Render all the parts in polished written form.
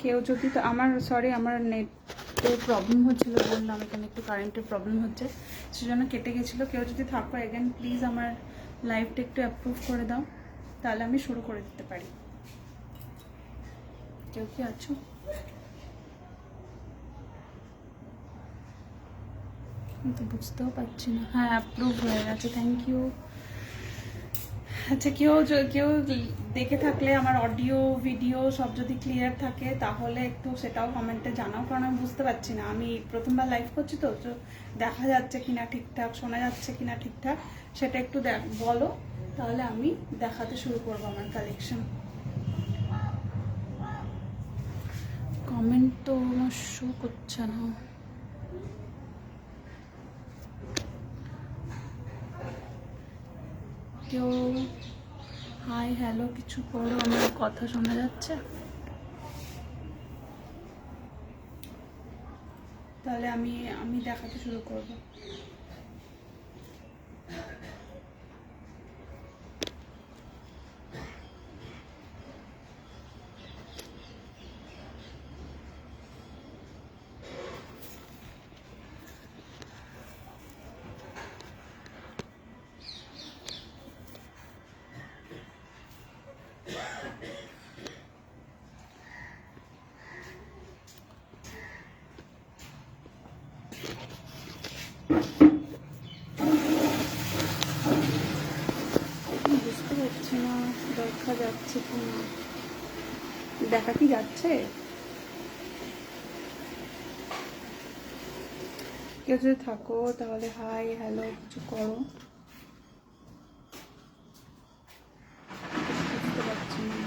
কেউ যদি তো আমার আমার নেটের প্রবলেম হচ্ছিলো, বললাম এখানে একটু কারেন্টের প্রবলেম হচ্ছে, সেজন্য কেটে গেছিলো। কেউ যদি থাকো এগেন প্লিজ আমার লাইভটা একটু অ্যাপ্রুভ করে দাও, তাহলে আমি শুরু করে দিতে পারি। কেউ কি আছো? তো বুঝতেও পারছি না। হ্যাঁ, অ্যাপ্রুভ হয়ে গেছে, থ্যাংক ইউ। আচ্ছা, কেউ দেখে থাকলে আমার অডিও ভিডিও সব যদি ক্লিয়ার থাকে তাহলে একটু সেটাও কমেন্টে জানাও, কারণ আমি বুঝতে পারছি না, আমি প্রথমবার লাইভ করছি তো দেখা যাচ্ছে কিনা ঠিকঠাক, শোনা যাচ্ছে কিনা ঠিকঠাক, সেটা একটু বলো, তাহলে আমি দেখাতে শুরু করবো আমার কালেকশন। কমেন্ট তো আমার শো করছে না। কেউ হাই হ্যালো কিছু করো, আমার কথা শোনা যাচ্ছে? তাহলে আমি দেখাতে শুরু করব। বুঝতে পারছি না দেখা যাচ্ছে কি না, দেখা কি যাচ্ছে? কেউ যদি থাকো তাহলে হাই হ্যালো কিছু করো, বুঝতে পারছি না।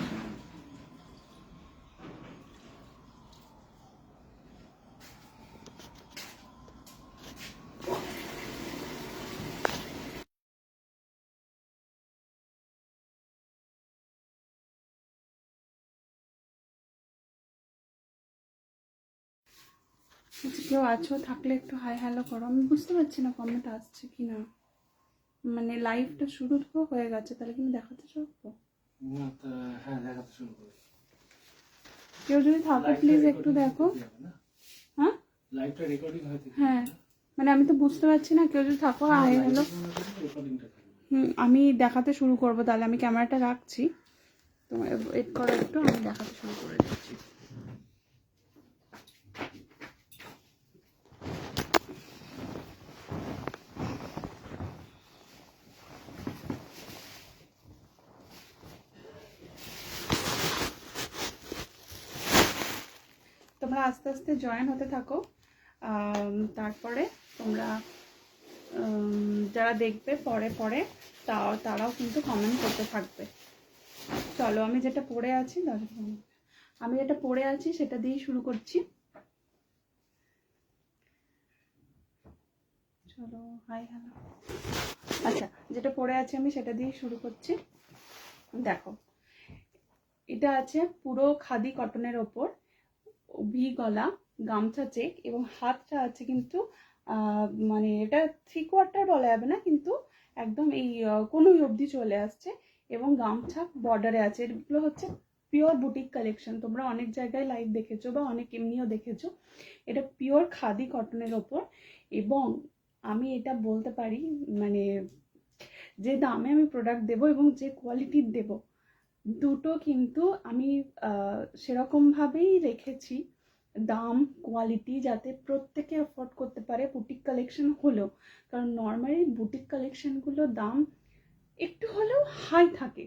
কেউ আছো থাকলে একটু হাই হ্যালো করো, আমি বুঝতে পারছি না কমেন্ট আসছে কি না। মানে লাইভটা শুরু তো হয়ে গেছে, তাহলে কি আমি দেখাতে পারবো? হ্যাঁ, দেখাতে শুরু করি। কেউ যদি থাকো প্লিজ একটু দেখো। হ্যাঁ, লাইভটা রেকর্ডিং হয়তো। হ্যাঁ, মানে আমি তো বুঝতে পারছি না, কেউ যদি থাকো হাই হ্যালো। আমি দেখাতে শুরু করব, তাহলে আমি ক্যামেরাটা রাখছি, তোমার ওয়েট করো একটু, আমি দেখাতে শুরু করে দিচ্ছি। তোমরা আস্তে আস্তে জয়েন হতে থাকো, তারপরে তোমরা যারা দেখবে পরে পরে তারাও কিন্তু কমেন্ট করতে থাকবে। চলো, আমি যেটা পড়ে আছি সেটা দিয়েই শুরু করছি। চলো, হাই হ্যালো। আচ্ছা, যেটা পড়ে আছি আমি সেটা দিয়েই শুরু করছি। দেখো, এটা আছে পুরো খাদি কটনের ওপর, ভি গলা, গামছা চেক, এবং হাতটা আছে কিন্তু মানে এটা 3/4 বলা যাবে না, কিন্তু একদম এই কোনোই অবধি চলে আসছে, এবং গামছা বর্ডারে আছে। এগুলো হচ্ছে পিওর বুটিক কালেকশন, তোমরা অনেক জায়গায় লাইভ দেখেছো বা অনেক এমনিও দেখেছো। এটা পিওর খাদি কটনের ওপর, এবং আমি এটা বলতে পারি মানে যে দামে আমি প্রোডাক্ট দেবো এবং যে কোয়ালিটির দেবো, দুটো কিন্তু আমি সেরকমভাবেই রেখেছি দাম কোয়ালিটি, যাতে প্রত্যেকে অ্যাফোর্ড করতে পারে বুটিক কালেকশন হলেও। কারণ নর্মালি বুটিক কালেকশনগুলো দাম একটু হলেও হাই থাকে,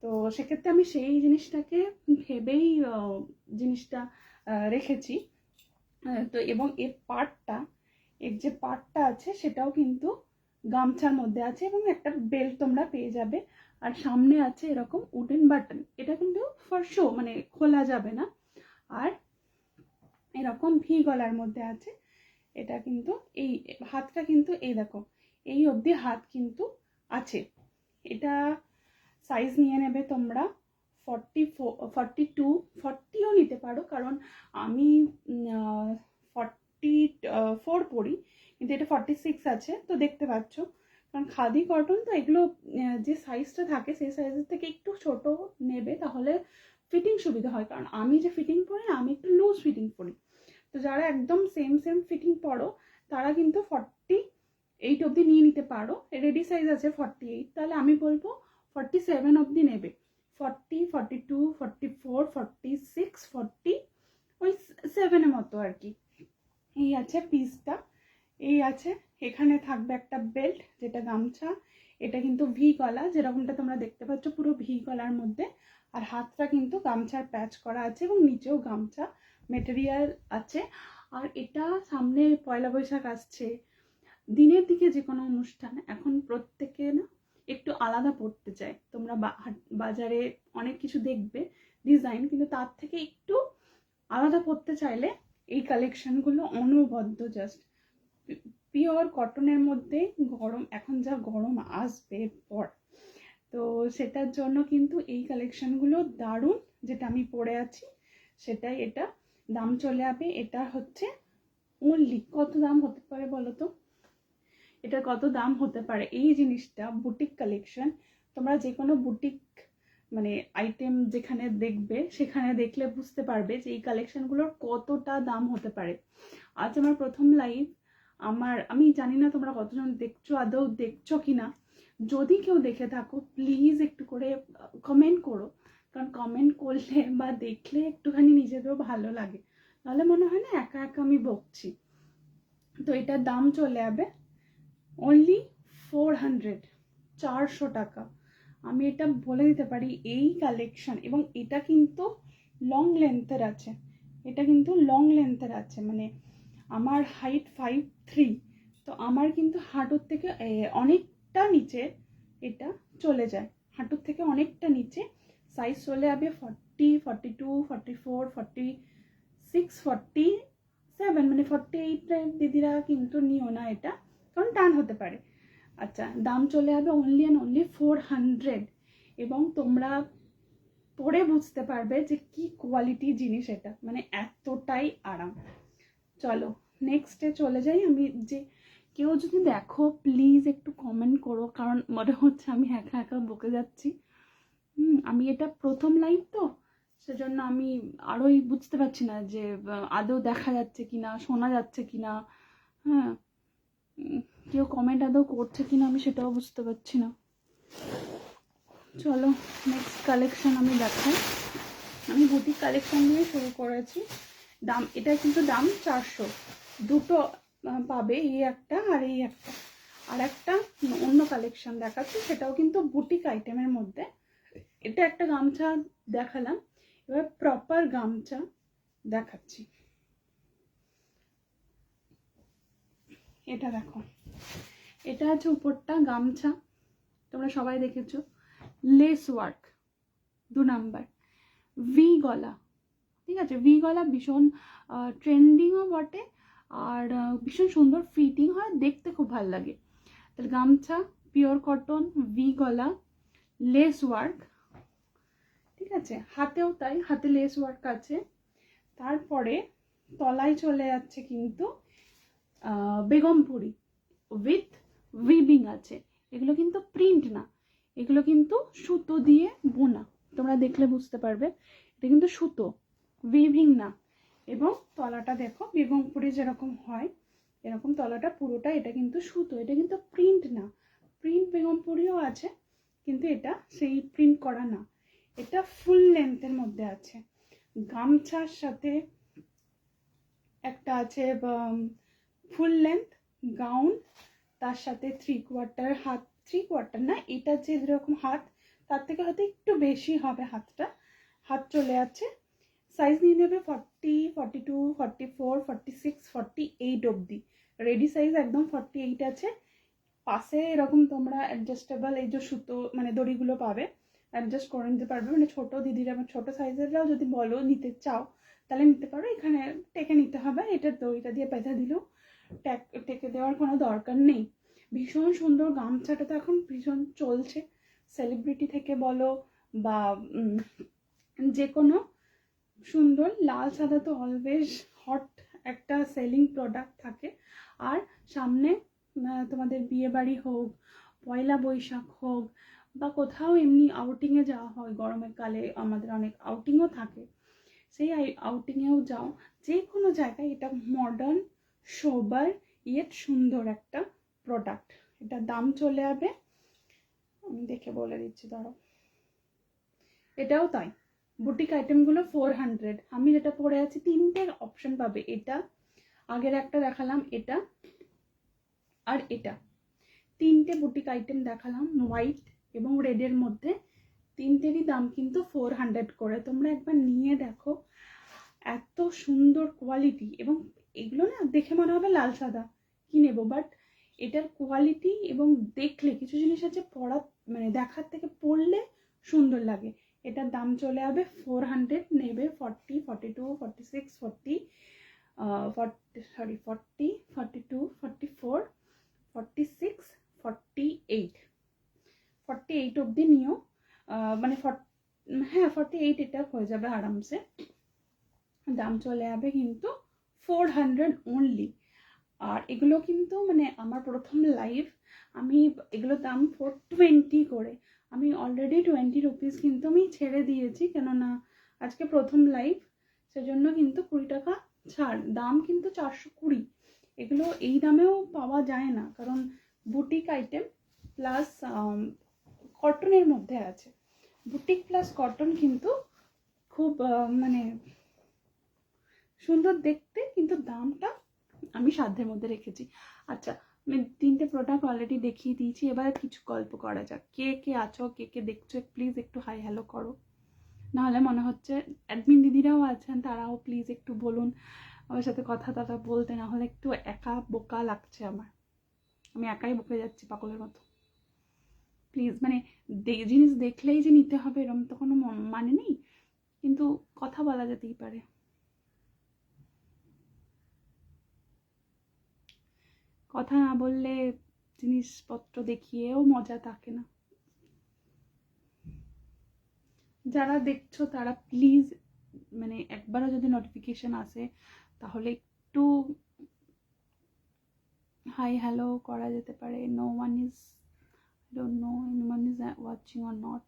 তো সেক্ষেত্রে আমি সেই জিনিসটাকে ভেবেই জিনিসটা রেখেছি। তো এবং এর যে পার্টটা আছে সেটাও কিন্তু গামছার মধ্যে আছে, এবং একটা বেল্ট তোমরা পেয়ে যাবে, আর সামনে আছে এরকম উডেন বাটন, এটা কিন্তু ফর শো, মানে খোলা যাবে না। আর এরকম ভি গলার মধ্যে আছে, এটা কিন্তু এই হাতটা কিন্তু এই দেখো এই অবধি হাত কিন্তু আছে। এটা সাইজ নিয়ে নেবে তোমরা 44, 42, 40ও নিতে পারো, কারণ আমি 44 পরি, কিন্তু এটা 46 আছে, তো দেখতে পাচ্ছ। কারণ খাদি কটন তো এগুলো যে সাইজটা থাকে সেই সাইজের থেকে একটু ছোট নেবে, তাহলে ফিটিং সুবিধা হয়, কারণ আমি যে ফিটিং পরি না, আমি একটু লুজ ফিটিং পরি। তো যারা একদম সেম ফিটিং পরো তারা কিন্তু 48 অবধি নিয়ে নিতে পারো। রেডি সাইজ আছে 48, তাহলে আমি বলবো 47 অবধি নেবে। 40, 42, 44, 46, 40, ওই 7 মতো আর কি। এই আছে পিসটা, এই আছে। এখানে থাকবে একটা বেল্ট, যেটা গামছা। এটা কিন্তু ভি গলা, যেরকমটা তোমরা দেখতে পাচ্ছ পুরো ভি গলার মধ্যে। আর হাতটা কিন্তু গামছার প্যাচ করা আছে এবং নিচেও গামছা মেটেরিয়াল আছে। আর এটা সামনে পয়লা বৈশাখ আসছে, দিনের দিকে যে কোনো অনুষ্ঠান এখন প্রত্যেকে না একটু আলাদা পড়তে চায়। তোমরা বাজারে অনেক কিছু দেখবে ডিজাইন, কিন্তু তার থেকে একটু আলাদা পড়তে চাইলে এই কালেকশনগুলো অনবদ্য। জাস্ট পিওর কটনের মধ্যে, গরম এখন যা গরম আসবে পর, তো সেটার জন্য কিন্তু এই কালেকশনগুলো দারুণ। যেটা আমি পরে আছি সেটাই, এটা দাম চলে যাবে। এটা হচ্ছে অনলি, কত দাম হতে পারে বলো তো? এটা কত দাম হতে পারে? এই জিনিসটা বুটিক কালেকশন, তোমরা যে কোনো বুটিক মানে আইটেম যেখানে দেখবে সেখানে দেখলে বুঝতে পারবে যে এই কালেকশনগুলোর কতটা দাম হতে পারে। আজ আমার প্রথম লাইভ, আমি জানি না তোমরা কতজন দেখছো, আদৌ দেখছো কিনা। যদি কেউ দেখে থাকো প্লিজ একটু করে কমেন্ট করো, কারণ কমেন্ট করলে বা দেখলে একটুখানি নিজেদেরও ভালো লাগে, নাহলে মনে হয় না একা একা আমি বকছি। তো এটার দাম চলে যাবে অনলি 400 টাকা। আমি এটা বলে দিতে পারি এই কালেকশন, এবং এটা কিন্তু লং লেন্থের আছে। এটা কিন্তু লং লেন্থের আছে, মানে আমার হাইট 5'3", তো আমার কিন্তু হাঁটুর থেকে অনেকটা নিচে এটা চলে যায়, হাঁটুর থেকে অনেকটা নিচে। সাইজ চলে যাবে 40, 42, 44, 46, 47, মানে 48 দিদিরা কিন্তু নিও না এটা, কারণ টান হতে পারে। আচ্ছা, দাম চলে যাবে অনলি অ্যান্ড অনলি 400, এবং তোমরা পরে বুঝতে পারবে যে কি কোয়ালিটি জিনিস এটা, মানে এতটাই আরাম। চলো নেক্সটে চলে যাই। আমি যে কেউ যদি দেখো প্লিজ একটু কমেন্ট করো, কারণ মনে হচ্ছে আমি একা একা বকে যাচ্ছি। আমি এটা প্রথম লাইভ তো, সেজন্য আমি আরোই বুঝতে পারছি না যে আদৌ দেখা যাচ্ছে কিনা, শোনা যাচ্ছে কিনা। হ্যাঁ, কেউ কমেন্ট আদৌ করছে কিনা আমি সেটাও বুঝতে পারছি না। চলো নেক্সট কালেকশন আমি দেখাই। আমি বুটিক কালেকশন দিয়ে শুরু করেছি। দাম, এটা কিন্তু দাম 400, দুটো পাবে, এই একটা আর এই একটা। আর একটা অন্য কালেকশন দেখাচ্ছি, সেটাও কিন্তু বুটিক আইটেমের মধ্যে। এটা একটা গামছা দেখালাম, এবার প্রপার গামছা দেখাচ্ছি। এটা দেখো, এটা আছে উপরটা গামছা, তোমরা সবাই দেখেছো, লেস ওয়ার্ক 2 নাম্বার, ভি গলা। ঠিক আছে, ভি গলা ভীষণ ট্রেন্ডিংও বটে, আর ভীষণ সুন্দর ফিটিং হয়, দেখতে খুব ভালো লাগে। তাহলে গামছা পিওর কটন, ভি গলা, লেস ওয়ার্ক। ঠিক আছে, হাতেও তাই, হাতে লেস ওয়ার্ক আছে। তারপরে তলায় চলে যাচ্ছে কিন্তু বেগমপুরি উইথ উইভিং আছে। এগুলো কিন্তু প্রিন্ট না, এগুলো কিন্তু সুতো দিয়ে বোনা, তোমরা দেখলে বুঝতে পারবে এটা কিন্তু সুতো, উইভিং না। এবং তলাটা দেখো বেগমপুরি যেরকম হয় এরকম তলাটা পুরোটা, এটা কিন্তু সুতো, এটা কিন্তু প্রিন্ট না। প্রিন্ট বেগমপুরিও আছে, কিন্তু এটা সেই প্রিন্ট করা না, এটা ফুল লেন্থের মধ্যে আছে। গামছার সাথে একটা আছে ফুল লেন্থ গাউন, তার সাথে 3/4 হাত, 3/4 না, এটা যে যেরকম হাত তার থেকে হয়তো একটু বেশি হবে হাতটা, হাত চলে যাচ্ছে। সাইজ নিয়ে নেবে 40, 42, 44, 46, 48 অবধি। রেডি সাইজ একদম 48 আছে। পাশে এরকম তোমরা অ্যাডজাস্টেবল এই যে সুতো মানে দড়িগুলো পাবে, অ্যাডজাস্ট করে নিতে পারবে। মানে ছোটো দিদিরা, ছোটো সাইজেররাও যদি বলো নিতে চাও তাহলে নিতে পারো, এখানে টেকে নিতে হবে, এটা দড়িটা দিয়ে পেঁচা দিলেও টেকে দেওয়ার কোনো দরকার নেই। ভীষণ সুন্দর গামছাটা তো এখন ভীষণ চলছে, সেলিব্রিটি থেকে বলো বা যে কোনো সুন্দর, লাল সাদা তো অলওয়েজ হট একটা সেলিং প্রোডাক্ট থাকে। আর সামনে তোমাদের বিয়ে বাড়ি হোক, পয়লা বৈশাখ হোক, বা কোথাও এমনি আউটিংয়ে যাওয়া হয়, গরমের কালে আমাদের অনেক আউটিংও থাকে, সেই আউটিংয়েও যাও, যে কোনো জায়গায় এটা মডার্ন, সোবার, ইয়েট সুন্দর একটা প্রোডাক্ট। এটা দাম চলে যাবে, আমি দেখে বলে দিচ্ছি, ধরো এটাও তাই, বুটিক আইটেমগুলো 400। আমি যেটা পরে আছি 3টে অপশন পাবে, এটা আগের একটা দেখালাম, এটা আর এটা, 3টে বুটিক আইটেম দেখালাম হোয়াইট এবং রেডের মধ্যে, 3টেরই দাম কিন্তু 400 করে। তোমরা একবার নিয়ে দেখো, এত সুন্দর কোয়ালিটি, এবং এগুলো না দেখে মনে হবে লাল সাদা কি নেবো, বাট এটার কোয়ালিটি এবং দেখলে কিছু জিনিস আছে পড়া মানে দেখার থেকে পড়লে সুন্দর লাগে। এটার দাম চলে যাবে 400, নেবে 40, 42, 46, 40, 40, 42, 44, 46, 48, 48 অবধি নিও, মানে হ্যাঁ 48 এটা হয়ে যাবে আরামসে। দাম চলে যাবে কিন্তু 400 অনলি। আর এগুলো কিন্তু মানে আমার প্রথম লাইভ, আমি এগুলোর দাম 420 করে, আমি অলরেডি 20 রুপিস কিন্তু আমি ছেড়ে দিয়েছি, কেননা আজকে প্রথম লাইভ, সেজন্য কিন্তু 20 টাকা ছাড়। দাম কিন্তু 420। এগুলো এই দামেও পাওয়া যায় না, কারণ বুটিক আইটেম প্লাস কটনের মধ্যে আছে। বুটিক প্লাস কটন কিন্তু খুব মানে সুন্দর দেখতে, কিন্তু দামটা আমি সাধ্যের মধ্যে রেখেছি। আচ্ছা, আমি 3টে প্রোডাক্ট অলরেডি দেখিয়ে দিয়েছি, এবার কিছু গল্প করা যাক। কে কে আছো, কে কে দেখছো, প্লিজ একটু হাই হ্যালো করো, নাহলে মনে হচ্ছে অ্যাডমিন দিদিরাও আছেন, তারাও প্লিজ একটু বলুন আমার সাথে কথা টাথা বলতে, না হলে একটু একা বোকা লাগছে আমার, আমি একাই বকে যাচ্ছি পাগলের মতো। প্লিজ, মানে জিনিস দেখলেই যে নিতে হবে এরকম তো কোনো মানে নেই, কিন্তু কথা বলা যেতেই পারে। কথা না বললে জিনিসপত্র দেখিয়েও মজা থাকে না। যারা দেখছো তারা প্লিজ মানে একবারও যদি নোটিফিকেশন আসে তাহলে একটু হাই হ্যালো করা যেতে পারে। No one is, I don't know anyone is watching or not.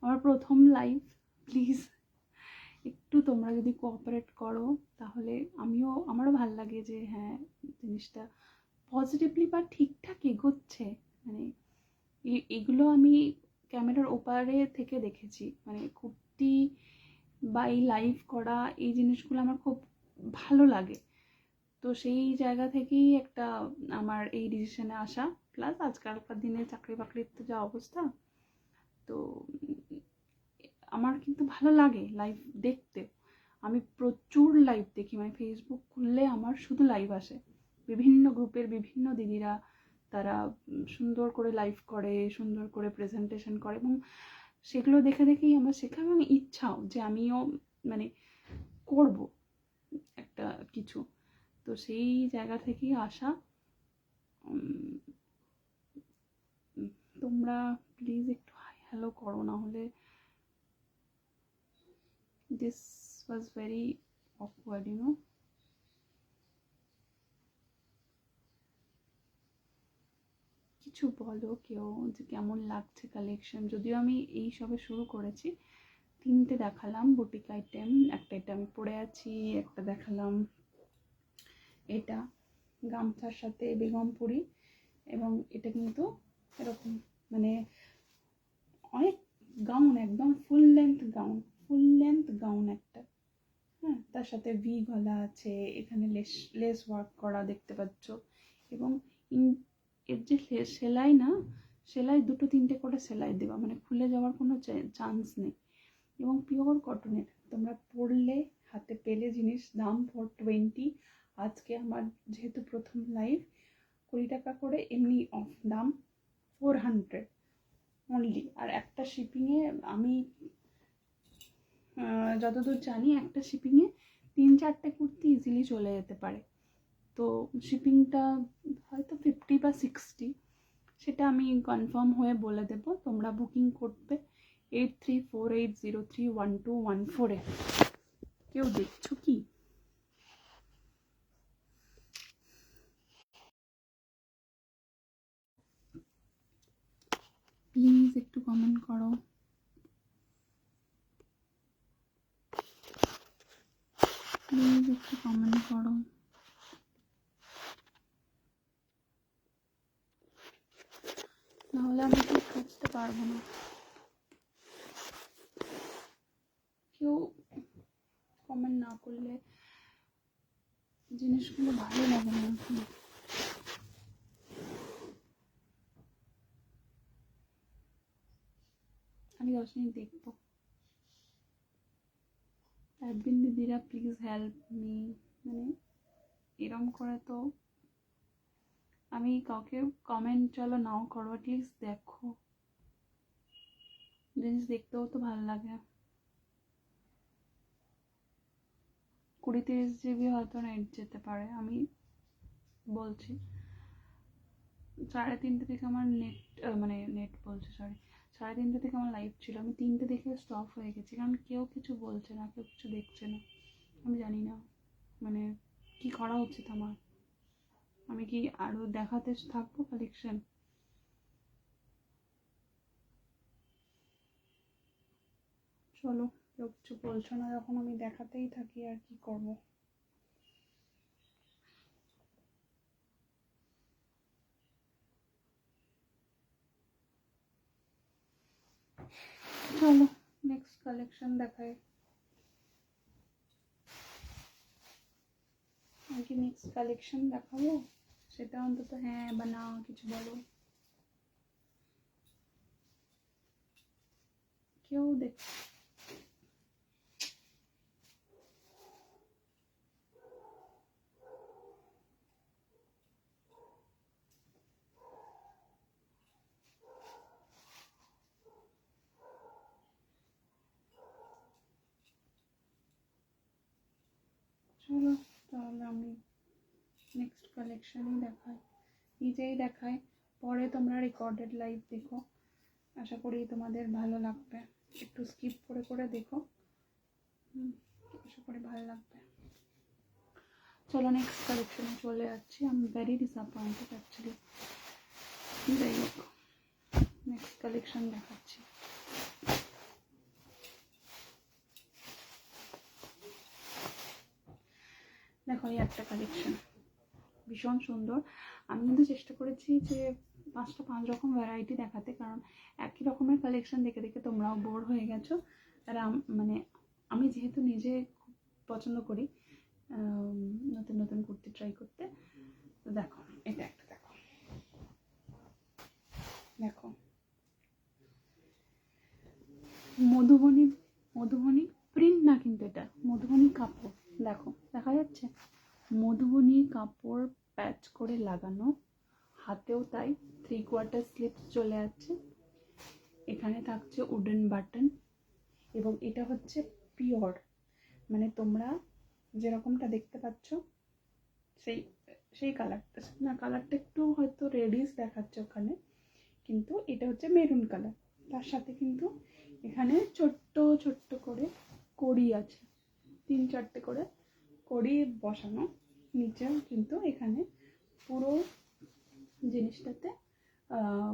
আমার প্রথম লাইভ, প্লিজ একটু তোমরা যদি কোঅপারেট করো তাহলে আমারও ভাল লাগে যে হ্যাঁ জিনিসটা পজিটিভলি বা ঠিকঠাক এগোচ্ছে। মানে এগুলো আমি ক্যামেরার ওপারে থেকে দেখেছি, মানে কুর্তি বা এই লাইভ করা এই জিনিসগুলো আমার খুব ভালো লাগে, তো সেই জায়গা থেকেই একটা আমার এই ডিসিশনে আসা। প্লাস আজকালকার দিনে চাকরি বাকরির তো যা অবস্থা, তো আমার কিন্তু ভালো লাগে লাইভ দেখতে। আমি প্রচুর লাইভ দেখি, মানে ফেসবুক খুললে আমার শুধু লাইভ আসে, বিভিন্ন গ্রুপের বিভিন্ন দিদিরা, তারা সুন্দর করে লাইভ করে, সুন্দর করে প্রেজেন্টেশন করে, এবং সেগুলো দেখে দেখেই আমার শেখা, এবং ইচ্ছাও যে আমিও মানে করব একটা কিছু, তো সেই জায়গা থেকেই আসা। তোমরা প্লিজ একটু হাই হ্যালো করো, না হলে this was very awkward, you know. কিছু বলো কেউ যে কেমন লাগছে কালেকশন, যদিও আমি এই সবে শুরু করেছি। 3টে দেখালাম বুটিক আইটেম, একটা এটা আমি পরে আছি, একটা দেখালাম এটা গামছার সাথে বেগমপুরি, এবং এটা কিন্তু এরকম মানে অনেক গাউন, একদম ফুল লেন্থ গাউন একটা, হ্যাঁ, তার সাথে ভি গলা আছে, এখানে লেস ওয়ার্ক করা দেখতে পাচ্ছ, এবং এর যে সেলাই না, সেলাই 2-3টে করে সেলাই দেওয়া, মানে খুলে যাওয়ার কোনো চান্স নেই, এবং পিওর কটনের। তোমরা পরলে হাতে পেলে জিনিস, দাম 420। আজকে আমার যেহেতু প্রথম লাইভ, 20 টাকা করে এমনি অফ, দাম 400 অনলি। আর একটা শিপিংয়ে আমি যতদূর জানি একটা শিপিংয়ে 3-4টে কুর্তি ইজিলি চলে যেতে পারে, তো শিপিংটা হয়তো 50 বা 60, সেটা আমি কনফার্ম হয়ে বলে দেবো। তোমরা বুকিং করবে 8348031214-এ। কেউ দেখছো কি? প্লিজ একটু কমেন্ট করো। প্লিজ একটু কমেন্ট করো। নাহলে আমি ঠিক বুঝতে পারবো না। কেউ কমেন্ট না করলে জিনিসগুলো ভালো লাগে না এখন। আমি 10 মিনিট দেখবো। অ্যাডমিন দিদিরা প্লিজ হেল্প মি। মানে এরম করে তো আমি কাউকে কমেন্ট চলো নাও করো, অ্যাটলিস্ট দেখো, জিনিস দেখতেও তো ভালো লাগে। 20-30 জিবি হয়তো নেট যেতে পারে, আমি বলছি। 3:30 থেকে আমার নেট, মানে নেট বলছে, সরি, 3:30 থেকে আমার লাইভ ছিল। আমি 3টে দেখে স্টপ হয়ে গেছি, কারণ কেউ কিছু বলছে না, কেউ কিছু দেখছে না। আমি জানি না মানে কি করা উচিত আমার। আমি কি আরো দেখাতে থাকবো কালেকশন? চলো, কেউ কিছু বলছো না যখন আমি দেখাতেই থাকি, আর কি করব। চলো নেক্সট কালেকশন দেখাই। আমি কি নেক্সট কালেকশন দেখাবো? সেটা অন্তত হ্যাঁ বা না কিছু বলো। কেউ দেখ, চলো তাহলে আমি নেক্সট কালেকশনই দেখাই, নিজেই দেখাই। পরে তোমরা রেকর্ডেড লাইভ দেখো, আশা করি তোমাদের ভালো লাগবে। একটু স্কিপ করে করে দেখো, আশা করি ভালো লাগবে। চলো নেক্সট কালেকশনে চলে যাচ্ছি। আমি ভেরি ডিসঅ্যাপয়েন্টেড অ্যাকচুয়ালি। যাই হোক, নেক্সট কালেকশন দেখাচ্ছি। দেখো এই একটা কালেকশন ভীষণ সুন্দর। আমি কিন্তু চেষ্টা করেছি যে 5 রকম ভ্যারাইটি দেখাতে, কারণ একই রকমের কালেকশন দেখে দেখে তোমরাও বোর হয়ে গেছো। আর মানে আমি যেহেতু নিজে খুব পছন্দ করি নতুন নতুন কুর্তি ট্রাই করতে। তো দেখো এটা একটা, দেখো দেখো মধুবনী, মধুবনী প্রিন্ট না কিন্তু, এটা মধুবনী কাপড়। দেখো দেখা যাচ্ছে মধুবনী কাপড় প্যাচ করে লাগানো, হাতেও তাই 3/4 স্লিপস চলে যাচ্ছে। এখানে থাকছে উডেন বাটন, এবং এটা হচ্ছে পিওর, মানে তোমরা যেরকমটা দেখতে পাচ্ছ সেই সেই কালারটা না, কালারটা একটু হয়তো রেডিশ দেখাচ্ছে ওখানে, কিন্তু এটা হচ্ছে মেরুন কালার। তার সাথে কিন্তু এখানে ছোট্ট ছোট্ট করে কড়ি আছে, 3-4টে করে কড়ি বসানো। নিচেও কিন্তু এখানে পুরো জিনিসটাতে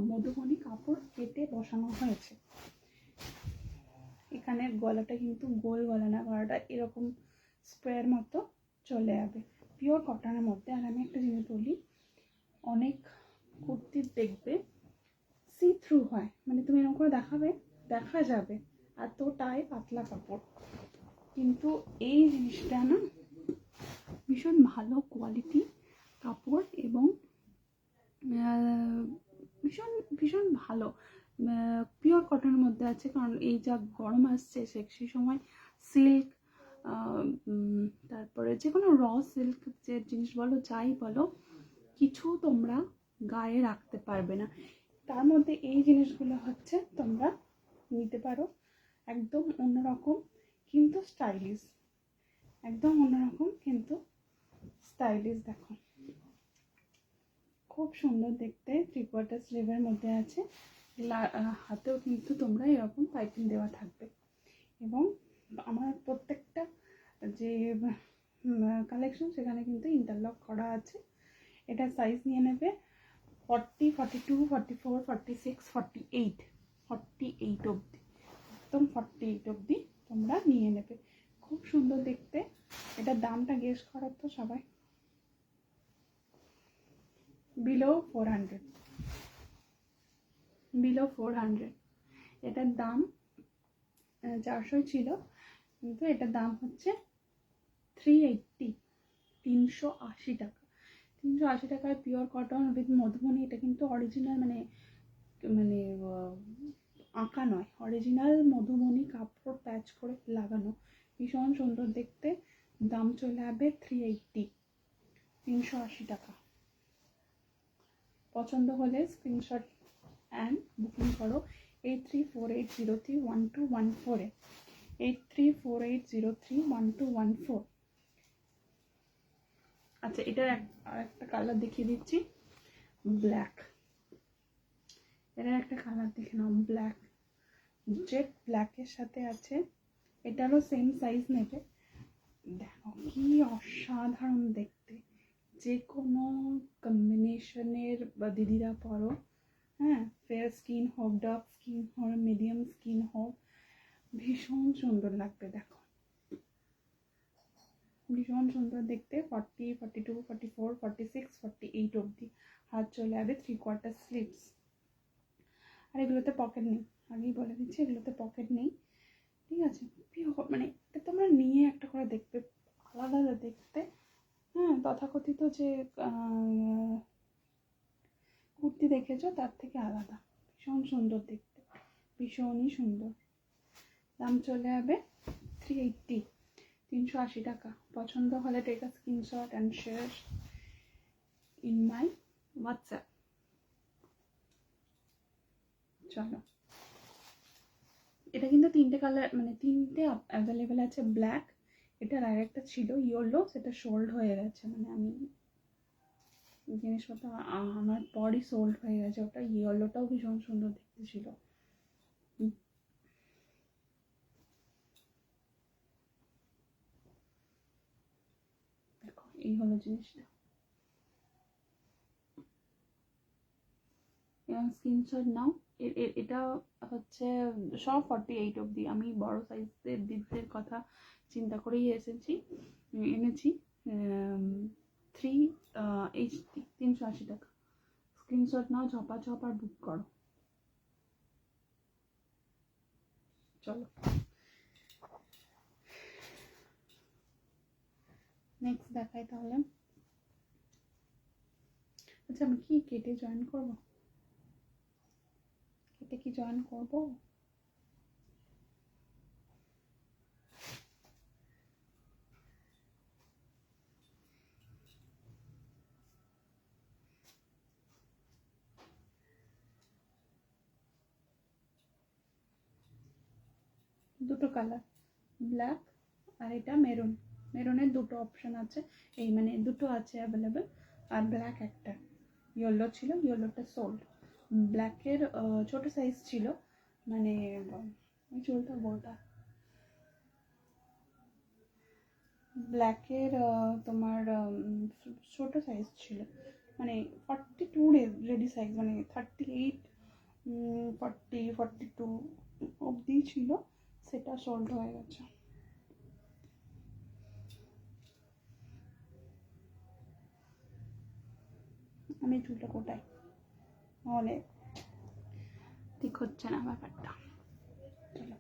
মধুবনী কাপড় কেটে বসানো হয়েছে। এখানে গলাটা কিন্তু গোল গলা না, গলাটা এরকম স্কোয়ার মতো চলে যাবে, পিওর কটনের মধ্যে। আর আমি একটা জিনিস বলি, অনেক কুর্তি দেখবে সি থ্রু হয়, মানে তুমি এরকম করে দেখাবে, দেখা যাবে এতটাই পাতলা কাপড়, কিন্তু এই জিনিসটা না ভীষণ ভালো কোয়ালিটি কাপড়, এবং ভীষণ ভীষণ ভালো পিওর কটনের মধ্যে আছে। কারণ এই যা গরম আসছে সেই সময় সিল্ক, তারপরে যে কোনো র সিল্ক যে জিনিস বলো, যাই বলো, কিছু তোমরা গায়ে রাখতে পারবে না। তার মধ্যে এই জিনিসগুলো হচ্ছে তোমরা নিতে পারো, একদম অন্যরকম কিন্তু স্টাইলিশ, একদম অন্যরকম কিন্তু স্টাইলিশ। দেখো খুব সুন্দর দেখতে, 3/4 স্লিভের মধ্যে আছে। হাতেও কিন্তু তোমরা এরকম পাইপিং দেওয়া থাকবে, এবং আমার প্রত্যেকটা যে কালেকশন সেখানে কিন্তু ইন্টারলক করা আছে। এটা সাইজ নিয়ে নেবে 40, 42, 44, 46, 48। 48 অবধি, একদম 48 অবধি তোমরা নিয়ে নেবে। খুব সুন্দর দেখতে। এটার দামটা গেস করো তো সবাই। Below 400, below 400। এটার দাম 400 ছিল, কিন্তু এটার দাম হচ্ছে 380, 380 টাকা। 380 টাকায় পিওর কটন উইথ মধুবনী। এটা কিন্তু অরিজিনাল মানে মানে আঁকা নয়, অরিজিনাল মধুবনী কাপড় প্যাচ করে লাগানো, ভীষণ সুন্দর দেখতে। দাম চলে যাবে 380, 380 টাকা। পছন্দ হলে স্ক্রিনশট অ্যান্ড বুকিং করো 8348031214 8348031214। আচ্ছা, এটার আরেকটা কালার দেখিয়ে দিচ্ছি, ব্ল্যাক। এটার একটা কালার দেখে নাও, ব্ল্যাক, জেড ব্ল্যাকের সাথে আছে। এটারও সেম সাইজ নেবে। দেখো কি অসাধারণ দেখতে। যে কোনো কম্বিনেশনের দিদিরা পরো, হ্যাঁ, ফেয়ার স্কিন হোক, ডার্ক স্কিন হোক, মিডিয়াম স্কিন হোক, ভীষণ সুন্দর লাগবে। দেখো ভীষণ সুন্দর দেখতে। 40, 42, 44, 46, 48 অবধি। হাত চলে যাবে 3/4 স্লিভস। আর এগুলোতে পকেট নেই, আগেই বলে দিচ্ছি, এগুলোতে পকেট নেই, ঠিক আছে। মানে এটা তোমরা নিয়ে একটা করে দেখবে, আলাদা দেখতে। হ্যাঁ, তথাকথিত যে কুর্তি দেখেছো তার থেকে আলাদা, ভীষণ সুন্দর দেখতে, ভীষণই সুন্দর। দাম চলে যাবে 380, 380 টাকা। পছন্দ হলে take a screenshot and share in my WhatsApp. চলো, এটা কিন্তু 3টে কালার, মানে 3টে অ্যাভেলেবেল আছে। ব্ল্যাক, এটার আর একটা ছিল ইয়েলো, সেটা সোল্ড হয়ে গেছে, মানে আমি জিনিসপত্র আমার পরই সোল্ড হয়ে গেছে। ওটা ইয়েলোটাও ভীষণ সুন্দর দেখতে ছিল। দেখো এই হলো জিনিসটা। স্ক্রিনশট নাও। এটা হচ্ছে সব 48 অবধি। আমি বড় সাইজের দিদিদের কথা চিন্তা করেই এনেছি 380, 380 টাকা। স্ক্রিনশট নাও, ঝপাঝপ আর বুক করো। চলো নেক্সট দেখাই তাহলে। আচ্ছা, আমি কি কেটে জয়েন করবো? কেটে কি জয়েন করবো? দুটো কালার, ব্ল্যাক আর এটা মেরুন। মেরুনের দুটো অপশন আছে, এই মানে দুটো আছে অ্যাভেলেবেল। আর ব্ল্যাক একটা, ইয়েলো ছিল, ইয়েলোটা সোল্ড। ব্ল্যাকের ছোট সাইজ ছিল, মানে ওই চুলটা বড়টা। ব্ল্যাকের তোমার ছোট সাইজ ছিল, মানে 42 রেডি সাইজ, মানে 38, 40, 42 অবধি ছিল, সেটা সোল্ড হয়ে গেছে। আমি চুলটা কোটাই, নাহলে ঠিক হচ্ছে না ব্যাপারটা। চলো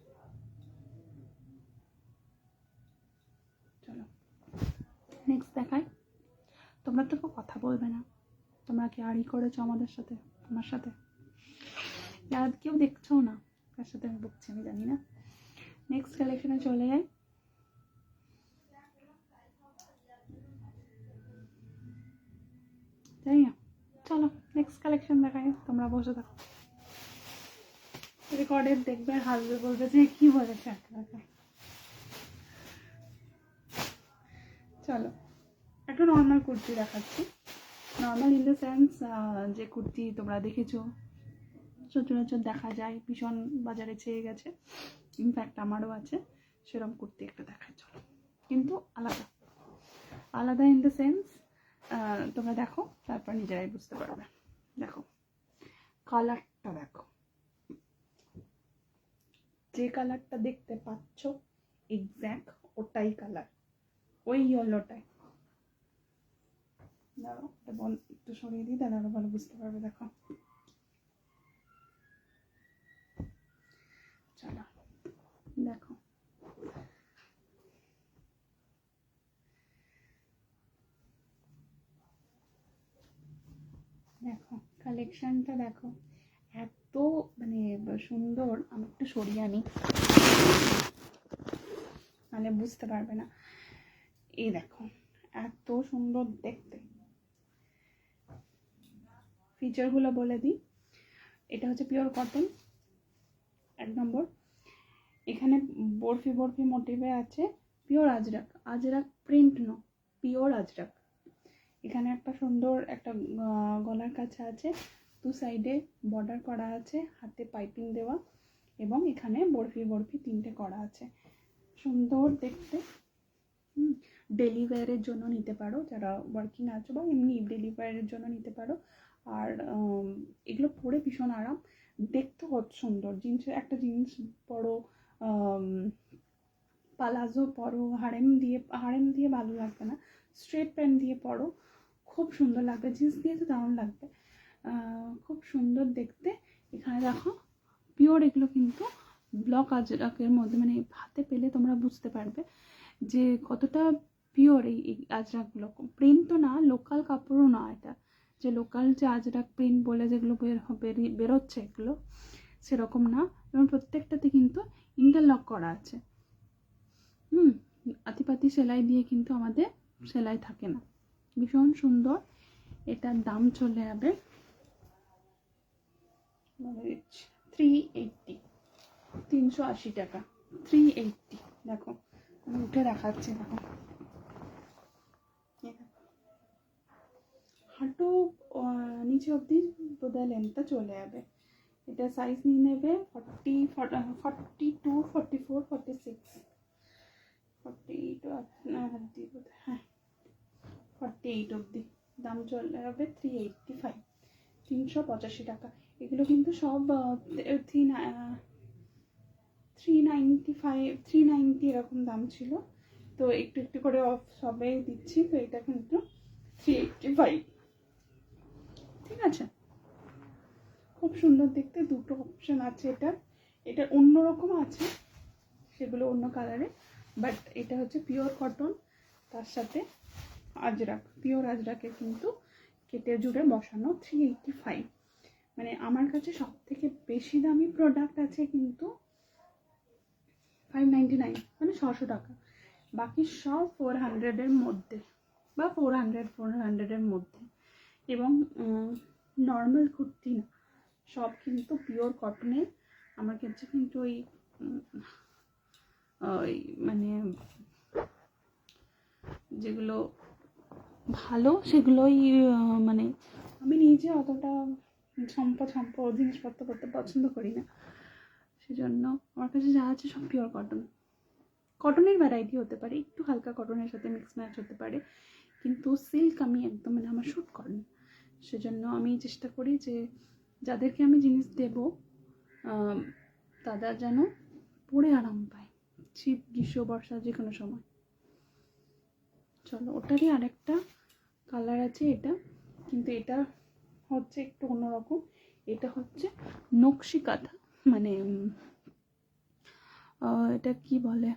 চলো নেক্সট দেখাই। তোমরা তো কথা বলবে না, তোমরা কি আড়ি করেছো আমাদের সাথে, আমার সাথে? যারা কেউ দেখছো না, কার সাথে আমি বকছি আমি জানি না। নেক্সট কালেকশনে চলে যাই। জানি না, চলো নেক্সট কালেকশন দেখাই। তোমরা বসে থাকো, রেকর্ডের দেখবে, হাসবে, বলবে যে কি বলেছে একটা। চলো একটা নর্মাল কুর্তি দেখাচ্ছি। নর্মাল ইন দ্য সেন্স যে কুর্তি তোমরা দেখেছো, সচরাচর দেখা যায়, ভীষণ বাজারে ছেয়ে গেছে, ইনফ্যাক্ট আমারও আছে, সেরকম কুর্তি একটা দেখায়। চলো, কিন্তু আলাদা, আলাদা ইন দ্য সেন্স তোমরা দেখো, তারপর নিজেরাই বুঝতে পারবে। দেখো কালারটা, দেখো যে কালারটা দেখতে পাচ্ছ এক্স্যাক্ট ওটাই কালার, ওই ইয়েলোটাই। দাঁড়াও একটু সরিয়ে দিই, তাহলে আরো ভালো বুঝতে পারবে। দেখো চলো দেখো, দেখো কালেকশনটা দেখো, এত মানে সুন্দর। আমি একটু সরিয়ে আনি, মানে বুঝতে পারবে না। এই দেখো এত সুন্দর দেখতে। ফিচারগুলো বলে দিই, এটা হচ্ছে পিওর কটন 1 নম্বর। এখানে বরফি বরফি মোটিভে আছে, পিওর আজরাক, আজরাক প্রিন্ট ন, পিওর আজরাক। এখানে একটা সুন্দর একটা গলার কাছে আছে, 2 সাইডে বর্ডার করা আছে, হাতে পাইপিং দেওয়া, এবং এখানে বরফি বরফি 3টে করা আছে, সুন্দর দেখতে। ডেলি ওয়্যারের জন্য নিতে পারো, যারা ওয়ার্কিং আছো, বা এমনি ডেলি ওয়্যারের জন্য নিতে পারো। আর এগুলো পরে ভীষণ আরাম, দেখতে কত সুন্দর। জিন্সের একটা জিন্স পরো, পালাজো পরো, হারেম দিয়ে ভালো লাগবে না, স্ট্রেট প্যান্ট দিয়ে পরো, খুব সুন্দর লাগবে। জিন্স দিয়ে তো দারুণ লাগবে, খুব সুন্দর দেখতে। এখানে দেখো পিওর, এগুলো কিন্তু ব্লক আজরাকের মধ্যে, মানে হাতে পেলে তোমরা বুঝতে পারবে যে কতটা পিওর এই আজরাকগুলো। প্রিন্ট তো না, লোকাল কাপড়ও না এটা, যে লোকাল যে আজরাক প্রিন্ট বলে যেগুলো বেরোচ্ছে এগুলো সেরকম না। এবং প্রত্যেকটাতে কিন্তু ইন্টারলক করা আছে। আতিপাতি সেলাই দিয়ে কিন্তু আমাদের সেলাই থাকে না, ভীষণ সুন্দর। এটার দাম চলে যাবে 380, 380 টাকা, 380। দেখো আমি উঠে দেখাচ্ছি, দেখো হাঁটু নিচে অবধি বোধহয় লেন্থটা চলে যাবে। এটা সাইজ নিয়ে নেবে 42, 44, 46, 48 অবধি, হ্যাঁ 48 অবধি। দাম চলে যাবে 385, 385 টাকা। এগুলো কিন্তু সব 395, 390 এরকম দাম ছিল, তো একটু একটু করে অফ সবে দিচ্ছি, তো এটা কিন্তু 385। ঠিক আছে, খুব সুন্দর দেখতে। দুটো অপশন আছে এটার, এটা অন্যরকম আছে, সেগুলো অন্য কালারে, বাট এটা হচ্ছে পিওর কটন, তার সাথে আজরাক, পিওর আজরাকের কিন্তু কেটে জুড়ে বসানো। 385, মানে আমার কাছে সব থেকে বেশি দামি প্রোডাক্ট আছে কিন্তু 599, মানে 600 টাকা। বাকি সব 400-এর মধ্যে, বা 400-400-এর মধ্যে। এবং নর্মাল কুর্তি না, সব কিন্তু পিওর কটনের। আমার কাছে কিন্তু ওই মানে যেগুলো ভালো সেগুলোই, মানে আমি নিজে অতটা ছম্প জিনিসপত্র করতে পছন্দ করি না, সেজন্য আমার কাছে যা আছে সব পিওর কটন। কটনের ভ্যারাইটি হতে পারে, একটু হালকা কটনের সাথে মিক্স ম্যাচ হতে পারে, কিন্তু সিল্ক আমি একদম, মানে আমার শ্যুট করে না। সেজন্য আমি চেষ্টা করি যে যাদেরকে আমি জিনিস দেব তারা যেন পরে আরাম পায়, শীত গ্রীষ্ম বর্ষা যে কোনো সময়। চলো, ওটারই আরেকটা কালার আছে এটা, কিন্তু এটা হচ্ছে একটু অন্যরকম। এটা হচ্ছে নকশি কাঁথা, মানে এটা কি বলে,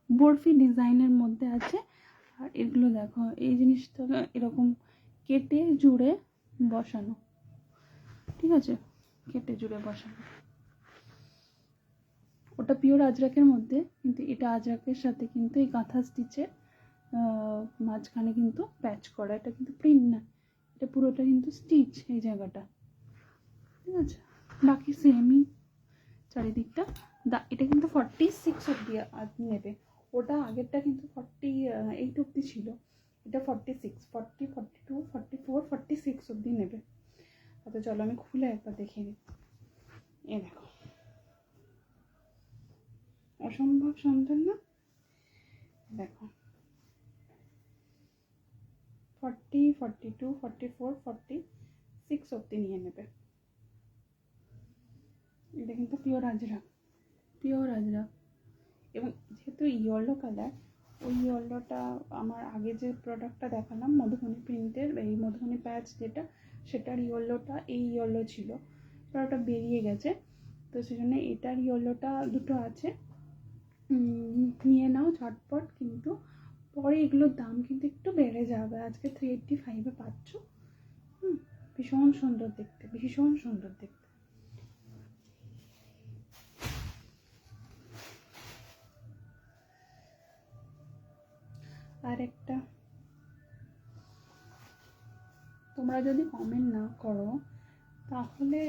বরফি ডিজাইনের মধ্যে আছে। আর এগুলো দেখো, এই জিনিসটা এরকম কেটে জুড়ে বসানো, ঠিক আছে, কেটে জুড়ে বসানো। ওটা পিওর আজরাকের মধ্যে, কিন্তু এটা আজরাকের সাথে কিন্তু এই কাঁথা স্টিচের মাঝখানে কিন্তু প্যাচ করা, এটা কিন্তু প্রিন্ট না, এটা পুরোটা কিন্তু স্টিচ এই জায়গাটা, ঠিক আছে। বাকি সেমই চারিদিকটা। এটা কিন্তু 46 অব্দি নেবে, ওটা আগেরটা কিন্তু 48 অব্দি ছিল, এটা 46, 40, 42, 44, 46 অব্দি নেবে। আচ্ছা চলো আমি খুলে একবার দেখিয়ে দিই। এ দেখো, অসম্ভব সুন্দর না? দেখো 40, 42, 44, 46 অব্দি নিয়ে নেবে। এটা কিন্তু পিওর আজরা, পিওর আজরা। এবং যেহেতু ইয়েলো কালার, ওই ইয়েলোটা আমার আগে যে প্রোডাক্টটা দেখালাম মধুবনী প্রিন্টের, এই মধুবনী প্যাচ যেটা, সেটার ইয়েলোটা এই ইয়েলো ছিল, তো ওটা বেরিয়ে গেছে। তো সেই জন্য এটার ইয়েলোটা দুটো আছে, নিয়ে নাও ঝটপট। কিন্তু পরে এগুলোর দাম কিন্তু একটু বেড়ে যাবে। আজকে 385-এ পাচ্ছ। ভীষণ সুন্দর দেখতে, ভীষণ সুন্দর দেখতে। আর একটা, তোমরা যদি কমেন্ট না করো তাহলে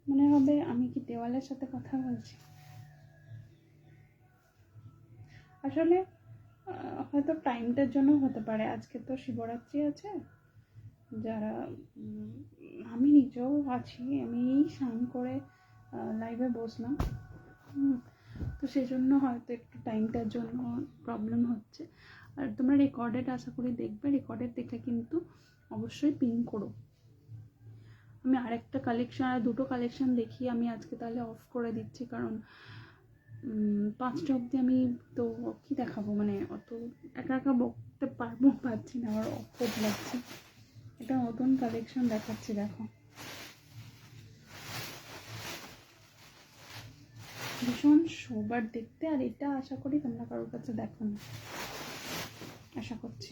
মনে হবে আমি কি দেওয়ালের সাথে কথা বলছি। আসলে হয়তো টাইমটার জন্য হতে পারে। আজকে তো শিবরাত্রি আছে, যারা আমি নিজেও আছি, আমি এই স্নান করে লাইভে বসলাম, তো সেই জন্য হয়তো একটু টাইমটার জন্য প্রবলেম হচ্ছে। আর তোমরা রেকর্ডেড আশা করি দেখবে, রেকর্ডেড দেখে কিন্তু অবশ্যই পিন করো। আমি আরেকটা কালেকশন, আর দুটো কালেকশন দেখি আমি আজকে, তাহলে অফ করে দিচ্ছি, কারণ 5টা অবধি আমি তো কী দেখাবো, মানে অত একা একা বকতে পারছি না, আমার অফ লাগছে। এটা নতুন কালেকশন দেখাচ্ছি, দেখো, ভীষণ সোবার দেখতে। আর এটা আশা করি তোমরা কারোর কাছে দেখো না, আশা করছি।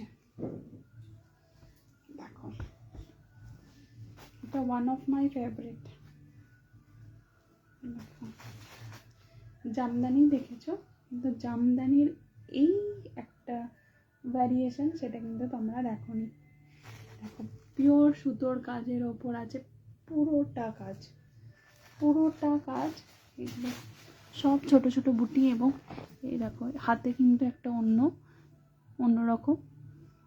দেখো, এটা ওয়ান অফ মাই ফেভারিট। দেখো, জামদানি দেখেছো, কিন্তু জামদানির এই একটা ভ্যারিয়েশন, সেটা কিন্তু তোমরা দেখোনি। দেখো, পিওর সুতোর কাজের ওপর আছে, পুরোটা কাজ, পুরোটা কাজ। এগুলো সব ছোট ছোট বুটি, এবং এই দেখো হাতে কিন্তু একটা অন্যরকম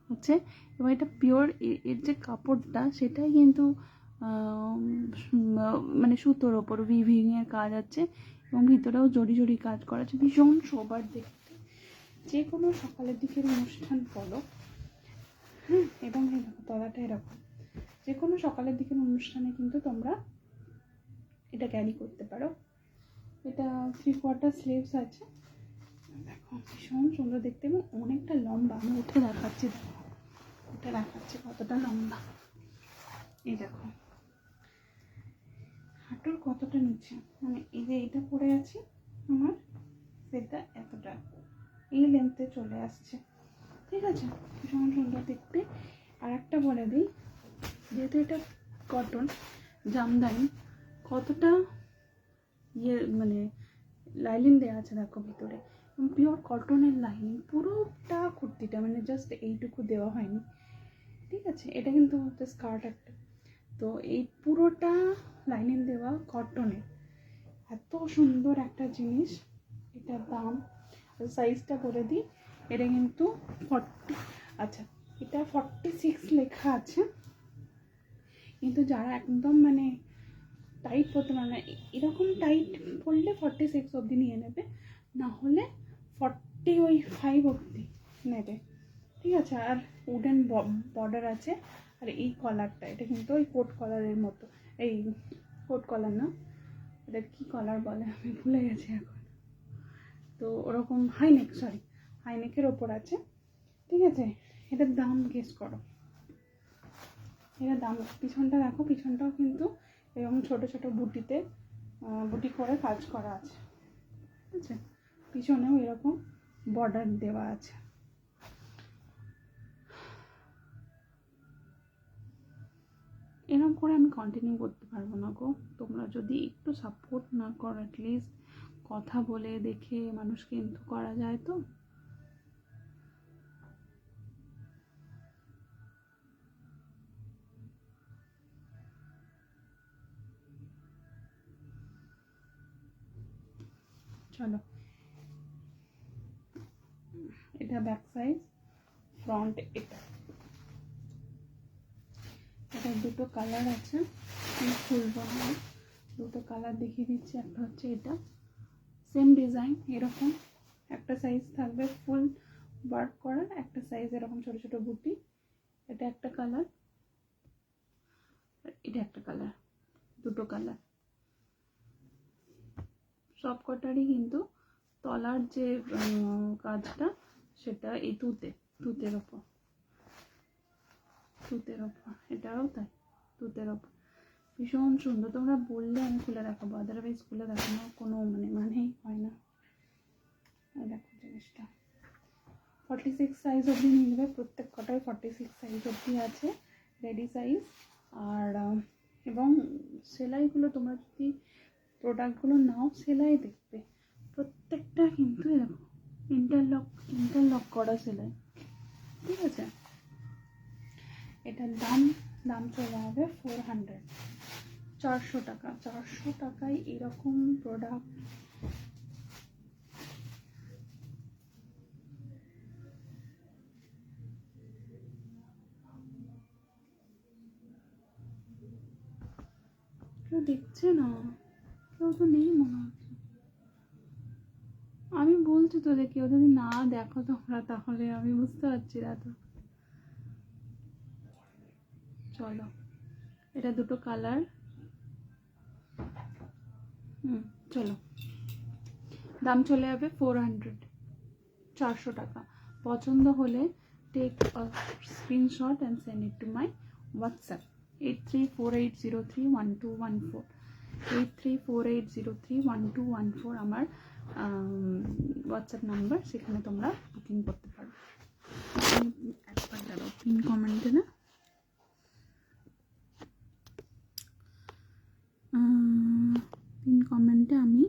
হচ্ছে। এবং এটা পিওর, এর যে কাপড়টা সেটাই কিন্তু মানে সুতোর ওপর উইভিংয়ের কাজ আছে, এবং ভিতরেও জড়ি জড়ি কাজ করা আছে, ভীষণ সোবার দেখতে। যে কোনো সকালের দিকের অনুষ্ঠান বলো, এবং এই দেখো তলাটা এরকম, যে কোনো সকালের দিকের অনুষ্ঠানে কিন্তু তোমরা এটা ক্যারি করতে পারো। এটা 3/4 স্লিভস আছে, দেখো ভীষণ সুন্দর দেখতে, এবং অনেকটা লম্বা। আমি উঠে দেখাচ্ছি, দেখো উঠে দেখাচ্ছি কতটা লম্বা। এই দেখো হাঁটুর কতটা নিচে, মানে এই যে এটা পরে আছি আমার, সেটা এতটা এই লেন্থে চলে আসছে, ঠিক আছে, ভীষণ সুন্দর দেখতে। আর একটা বলে দিই, যেহেতু এটা কটন জামদানি, কতটা মানে লাইলিন দেওয়া আছে দেখো ভিতরে, এবং পিওর কটনের লাইনিং পুরোটা কুর্তিটা, মানে জাস্ট এইটুকু দেওয়া হয়নি, ঠিক আছে। এটা কিন্তু হচ্ছে স্কার্ট একটা, তো এই পুরোটা লাইনিং দেওয়া কটনের, এত সুন্দর একটা জিনিস। এটার দাম, সাইজটা বলে দিই, এটা কিন্তু 40, আচ্ছা এটা 46 লেখা আছে, কিন্তু যারা একদম মানে টাইট পরতে পারে না, এরকম টাইট পরলে 46 অবধি নিয়ে নেবে, না হলে 45 অবধি নেবে, ঠিক আছে। আর উডেন বর্ডার আছে। আর এই কলারটা, এটা কিন্তু ওই কোট কলারের মতো, এই কোট কলার না, এটা কী কলার বলে আমি ভুলে গেছি এখন, তো ওরকম হাইনেকের ওপর আছে, ঠিক আছে। এটার দাম গেস করো, এটার দাম, পিছনটা দেখো, পিছনটাও কিন্তু এরকম ছোট ছোট বুটি করে কাজ করা আছে, ঠিক আছে। পিছনেও এরকম বর্ডার দেওয়া আছে। এরকম করে আমি কন্টিনিউ করতে পারবো না গো, তোমরা যদি একটু সাপোর্ট না করো, অ্যাটলিস্ট কথা বলে দেখে মানুষ কিন্তু করা যায় তো। চলো, এটা ব্যাক সাইড, ফ্রন্ট এটা, এটার দুটো কালার আছে, আমি খুলবো না, দুটো কালার দেখিয়ে দিচ্ছি। একটা হচ্ছে এটা, সেম ডিজাইন এরকম, একটা সাইজ থাকবে ফুল ওয়ার্ক করা, একটা সাইজ এরকম ছোট ছোট বুটি, এটা একটা কালার, এটা একটা কালার, দুটো কালার, সব কটারই কিন্তু তলার যে কাজটা সেটা এই তুতের ওপর, এটাও তাই, তুতের ওপর। ভীষণ সুন্দর। তোমরা বললে আমি খুলে দেখাবো, আদারওয়াইজ খুলে দেখানো কোনো মানেই হয় না। দেখো জিনিসটা 46 সাইজ অবধি নিয়ে নেবে, প্রত্যেক কটাই 46 সাইজ অবধি আছে রেডি সাইজ। আর এবং সেলাইগুলো তোমরা যদি প্রোডাক্টগুলো নাও, সেলাই দেখবে প্রত্যেকটা কিন্তু এরকম ইন্টারলক করা সেলাই, ঠিক আছে। এটার দাম চলে হবে 400, 400 টাকা। 400 টাকায় এরকম প্রোডাক্ট কেউ দেখছে না, কেউ তো নেই মনে হচ্ছে। আমি বলছি তো যে কেউ যদি না দেখো তোমরা, তাহলে আমি বুঝতে পারছি না তো। চলো, এটা দুটো কালার। চলো, দাম চলে যাবে 400, 400 টাকা। পছন্দ হলে take a screenshot and send it to my WhatsApp 8348031214, 8348031214 আমার হোয়াটসঅ্যাপ নাম্বার। সেখানে তোমরা বুকিং করতে পারো। একবার দাঁড়াও, পিন কমেন্টে না, পিন কমেন্টে আমি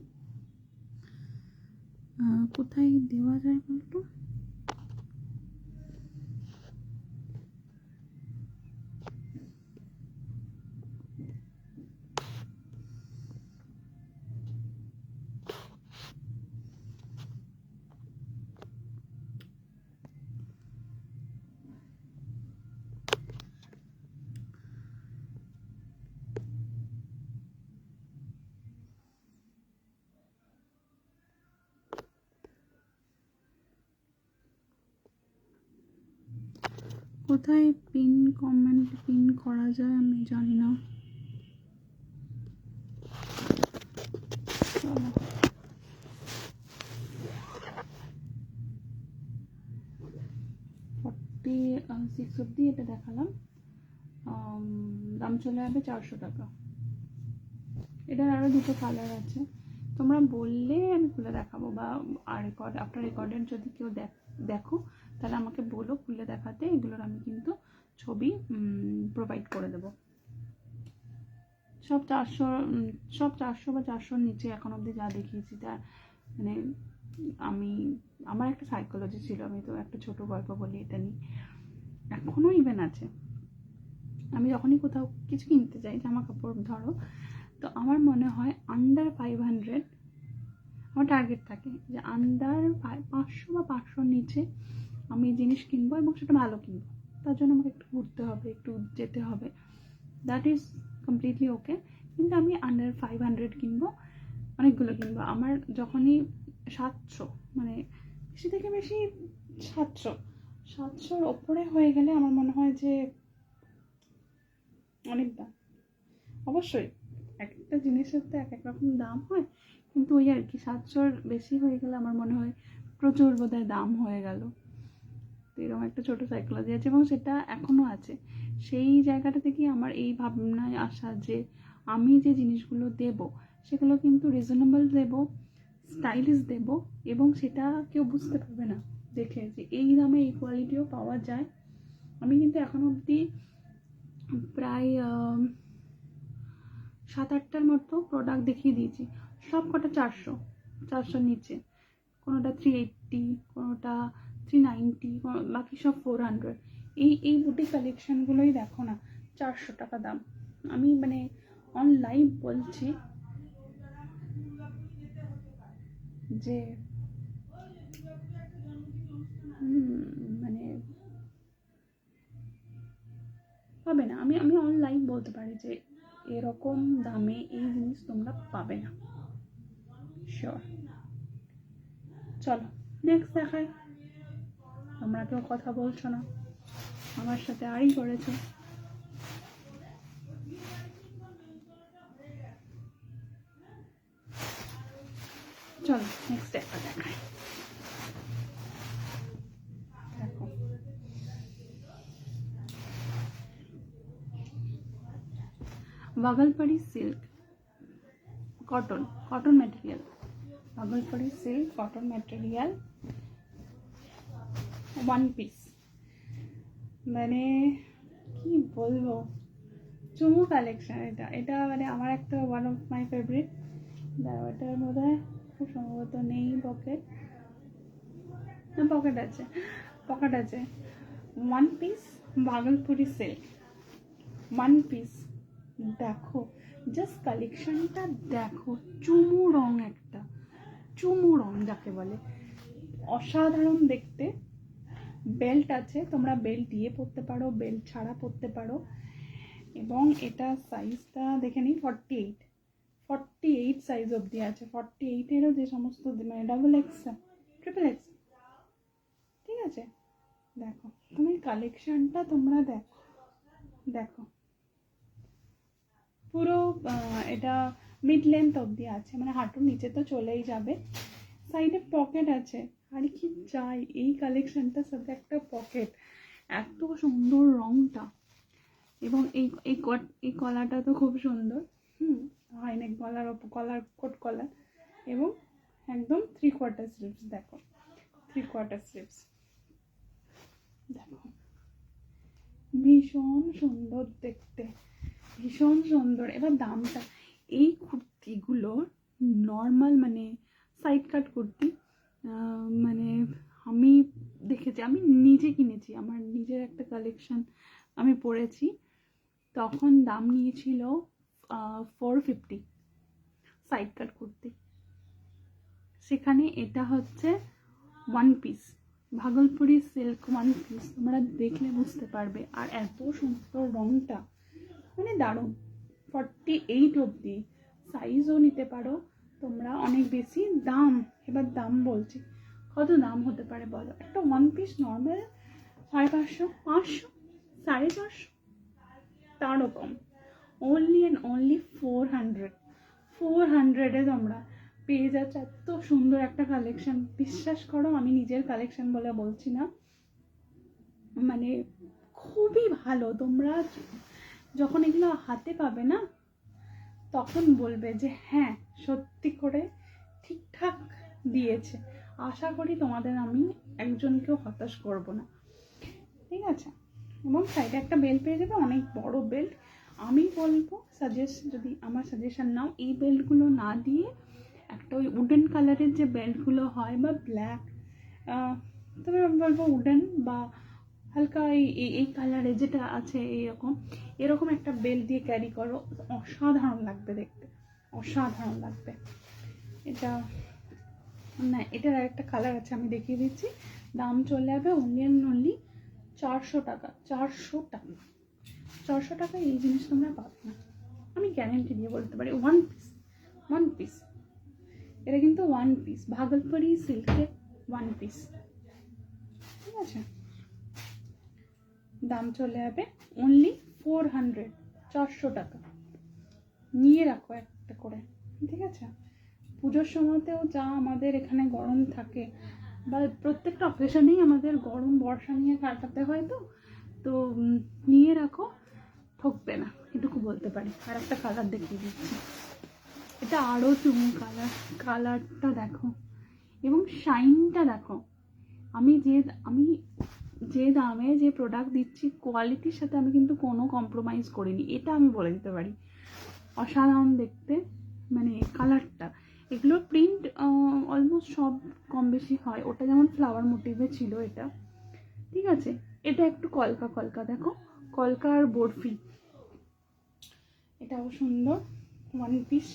কোথায় দেওয়া যায় বলতো? কোথায় পিন কমেন্ট পিন করা যায় আমি জানি না। চলো, 46 অবধি এটা দেখালাম। দাম চলে যাবে 400 টাকা। এটার আরও দুটো কালার আছে, তোমরা বললে আমি খুলে দেখাবো, বা আফটার রেকর্ডের যদি কেউ দেখো তাহলে আমাকে বলো খুলে দেখাতে। এগুলোর আমি কিন্তু ছবি প্রোভাইড করে দেবো। সব 400 বা 400-র নিচে এখন অবধি যা দেখিয়েছি, তার মানে আমার একটা সাইকোলজি ছিল। আমি তো একটা ছোট গল্প বলি এটা নিয়ে, এখনও ইভেন আছে। আমি যখনই কোথাও কিছু কিনতে যাই, জামা কাপড় ধরো, তো আমার মনে হয় আন্ডার 500 আমার টার্গেট থাকে, যে আন্ডার 500 বা 500-র নিচে আমি জিনিস কিনবো, এবং সেটা ভালো কিনবো। তার জন্য আমাকে একটু ঘুরতে হবে, একটু যেতে হবে, দ্যাট ইজ কমপ্লিটলি ওকে। কিন্তু আমি আন্ডার 500 কিনবো, অনেকগুলো কিনবো। আমার যখনই 700, মানে বেশি থেকে বেশি 700-র ওপরে হয়ে গেলে আমার মনে হয় যে অনেক দাম। অবশ্যই একটা জিনিসের তো এক রকম দাম হয়, কিন্তু ওই আর কি 700-র বেশি হয়ে গেলে আমার মনে হয় প্রচুর বোধহয় দাম হয়ে গেল। তো এরকম একটা ছোটো সাইকোলজি আছে, এবং সেটা এখনও আছে। সেই জায়গাটা থেকেই আমার এই ভাবনায় আসা যে আমি যে জিনিসগুলো দেব সেগুলো কিন্তু রিজনেবল দেব, স্টাইলিশ দেব, এবং সেটা কেউ বুঝতে পারবে না দেখে যে এই দামে এই কোয়ালিটিও পাওয়া যায়। আমি কিন্তু এখন অবধি প্রায় 7-8টার মতো প্রোডাক্ট দেখিয়ে দিয়েছি, সব কটা 400-400 নিচে, কোনোটা 380, কোনোটা 390, বাকি সব 400। এই বুটি কালেকশানগুলোই দেখো না 400 টাকা দাম। আমি মানে অন লাইভ বলছি যে মানে পাবে না। আমি অন লাইভ বলতে পারি যে এরকম দামে এই জিনিস তোমরা পাবে না, শিওর। চলো নেক্সট দেখাই। তোমরা কেউ কথা বলছো না, আমার সাথে আরই করেছো। চলো নেক্সট একটা দেখাই। দেখো Bhagalpuri silk cotton material, Bhagalpuri silk cotton material, one piece. মানে কি বলবো, চুমু কালেকশন। এটা মানে আমার একটা ওয়ান অফ মাই ফেভারিট। এটার মধ্যে খুব সম্ভবত নেই পকেট, না পকেট আছে। One piece Bhagalpuri silk, one piece. দেখো জাস্ট কালেকশনটা দেখো, চুমু রং, একটা চুমু রং যাকে বলে, অসাধারণ দেখতে। বেল্ট আছে, তোমরা বেল্ট দিয়ে পরতে পারো, বেল্ট ছাড়া পরতে পারো। এবং এটা সাইজটা দেখে নিই, 48 সাইজ অবধি আছে। 48-এরও যে সমস্ত মানে ডাবল এক্স, ট্রিপল এক্স, ঠিক আছে। দেখো তুমি কালেকশনটা তোমরা দেখো পুরো এটা মিড লেন্থ অবধি আছে, মানে হাঁটুর নিচে তো চলেই যাবে। সাইডে পকেট আছে, আর কি চাই এই কালেকশনটার সাথে একটা পকেট। এত সুন্দর রংটা, এবং এই কলাটা তো খুব সুন্দর। হাইনেক গলার ওপর কোট কলার, এবং একদম 3/4 স্লিভস। দেখো 3/4 স্লিভস, দেখো ভীষণ সুন্দর দেখতে, ভীষণ সুন্দর। এবার দামটা, এই কুর্তিগুলো নর্মাল মানে সাইড কাট কুর্তি, মানে আমি দেখেছি, আমি নিজে কিনেছি, আমার নিজের একটা কালেকশন আমি পরেছি, তখন দাম নিয়েছিল 450 সাইড কাট কুর্তি। সেখানে এটা হচ্ছে one piece, Bhagalpuri silk one piece, তোমরা দেখলে বুঝতে পারবে। আর এত সুন্দর রংটা, মানে দারুণ। 48 অবধি সাইজও নিতে পারো তোমরা, অনেক বেশি দাম। এবার দাম বলছি, কত দাম হতে পারে বলো? একটা ওয়ান পিস নর্মাল 550, 500, 450, তারও কম। অনলি অ্যান্ড অনলি 400-এ তোমরা পেয়ে যাচ্ছ এত সুন্দর একটা কালেকশন। বিশ্বাস করো, আমি নিজের কালেকশন বলে বলছি না, মানে খুবই ভালো। তোমরা যখন এগুলো হাতে পাবে না, তখন বলবে যে হ্যাঁ সত্যি করে ঠিকঠাক দিয়েছে। আশা করি তোমাদের আমি একজনকেও হতাশ করব না, ঠিক আছে। এবং সাইডে একটা বেল্ট পেয়ে যাবে, অনেক বড় বেল্ট। আমি বলবো যদি আমার সাজেশন নাও, এই বেল্টগুলো না দিয়ে একটা ওই উডেন কালারের যে বেল্টগুলো হয়, বা ব্ল্যাক, তবে আমি বলবো উডেন বা হালকা এই কালারে যেটা আছে এরকম একটা বেল্ট দিয়ে ক্যারি করো, অসাধারণ লাগবে দেখতে, অসাধারণ লাগবে। এটা না, এটার আরেকটা কালার আছে, আমি দেখিয়ে দিচ্ছি। দাম চলে যাবে অনলি 400 টাকা। 400 টাকা এই জিনিস তোমরা পাবে না, আমি গ্যারেন্টি দিয়ে বলতে পারি। ওয়ান পিস এটা কিন্তু ওয়ান পিস, ভাগলপুরি সিল্কের ওয়ান পিস, ঠিক আছে। দাম চলে যাবে অনলি 400 টাকা। নিয়ে রাখো একটা করে, ঠিক আছে। পুজোর সময়তেও যা আমাদের এখানে গরম থাকে, বা প্রত্যেকটা অকেশনেই আমাদের গরম বর্ষা নিয়ে কাটাতে হয়, তো নিয়ে রাখো, ঠকবে না, এটুকু বলতে পারি। আর একটা কালার দেখিয়ে দিচ্ছি, এটা আরও চুমু কালারটা দেখো, এবং শাইনটা দেখো। আমি যে দামে যে প্রোডাক্ট দিচ্ছি, কোয়ালিটির সাথে আমি কিন্তু কোনো কম্প্রোমাইজ করিনি, এটা আমি বলে দিতে পারি। অসাধারণ দেখতে, মানে কালারটা। এগুলোর প্রিন্ট অলমোস্ট সব কম বেশি হয়, ওটা যেমন ফ্লাওয়ার মোটিভে ছিল এটা, ঠিক আছে। এটা একটু কলকা দেখো, কলকা আর বরফি, এটাও সুন্দর ওয়ান পিস।